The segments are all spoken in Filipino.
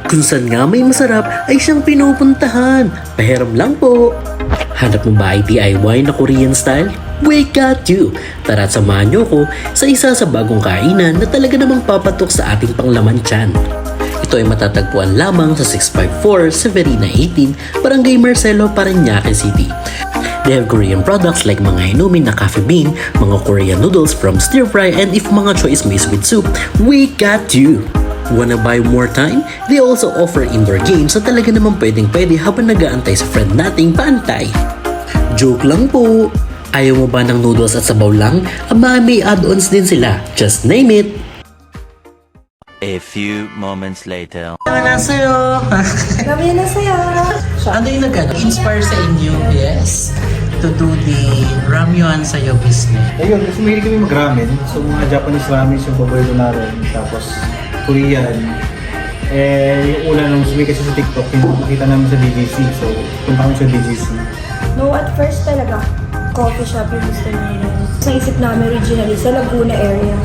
Kung saan nga may masarap ay siyang pinupuntahan. Pahiram lang po. Hanap mo ba ay DIY na Korean style? We got you! Tara at samahan niyo ko sa isa sa bagong kainan na talaga namang papatok sa ating panglaman tiyan. Ito ay matatagpuan lamang sa 654 Severina 18, Barangay Marcelo, Parañaque City. They have Korean products like mga inumin na coffee bean, mga Korean noodles from stir fry, and if mga choice mo is with soup, we got you! Wanna buy more time? They also offer indoor games na talaga naman pwedeng-pwede habang nag-aantay sa friend nating paantay. Joke lang po! Ayaw mo ba ng noodles at sabaw lang? Aba, may add-ons din sila. Just name it! A few moments later. Ano sa'yo? Kami na sa'yo. Ano yung inspire sa inyo? Yes. To do the ramyun sa'yo business. Ayun, kasi mahilig kami mag-ramen. So, mga Japanese ramen yung paborito namin. Tapos, Korean. Yung una nung sumay kasi sa TikTok, yung nakita namin sa BGC. So, punta kami sa BGC. No, at first talaga, coffee shop yung gusto namin. Naisip namin originally sa Laguna area.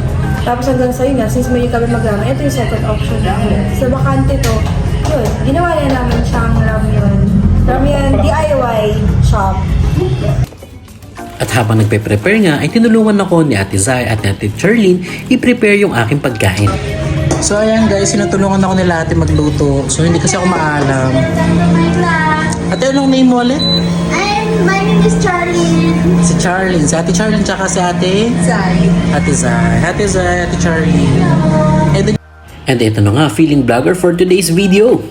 Tapos hanggang sa'yo nga, since may kami mag-ramen, ito yung second option namin. Sa bakante to, yun, ginawa na namin siyang ramyun. Ramyun DIY shop. At habang nagpe-prepare nga, ay tinulungan ako ni Ate Zai at ni Ate Charlene i-prepare yung aking pagkain. So ayan guys, sinutulungan ako nila ate magluto. So hindi kasi ako maalam. Ate, anong name mo ulit? My name is Charlie. Si Charlene. Si Ate Charlene tsaka si Ate? Zai. Ate Zai. Ate Zai, Ate Charlene. And ito na nga, feeling vlogger for today's video.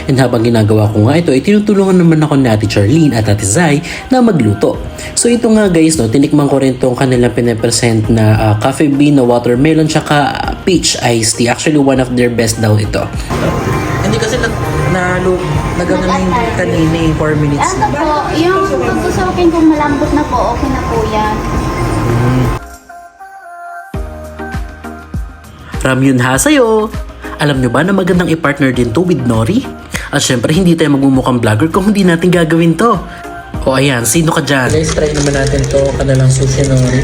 And habang ginagawa ko nga ito, ay tinutulungan naman ako ni Ate Charlene at Ate Zai na magluto. So ito nga guys, no, tinikman ko rin itong kanilang pinapresent na coffee bean na watermelon tsaka peach iced tea. Actually, one of their best daw ito. Hindi kasi nagano na yung kanina yung 4 minutes. Ano po, yung pagkusukin kung malambot na po, okay na po yan. Ramyun ha sa'yo! Alam nyo ba na magandang i-partner din to with Nori? At syempre, hindi tayo magmumukhang vlogger kung hindi natin gagawin to. O ayan, sino ka dyan? Guys, try naman natin to kanilang sushi Nori.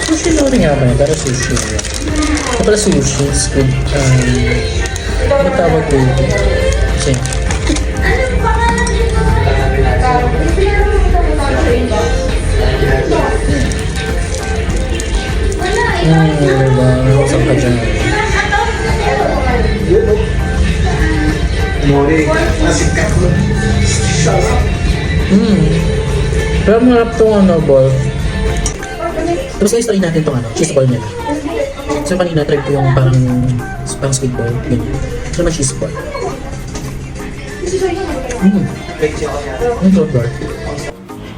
Sushi Nori nga ba? Pero sushi. Ito pala sushi. It's good. Ano tawag ko ito? Kasi... diba? Saan ka dyan? Pero marap itong ano, ball. Tapos guys, try natin itong ano, cheese ball nila. So kanina, try ko yung parang sweet ball. Ganyan. Ito naman cheese ball.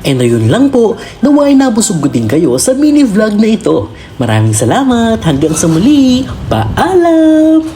And ayun lang po, naway nabusog ko din kayo sa mini vlog na ito. Maraming salamat, hanggang sa muli, paalam!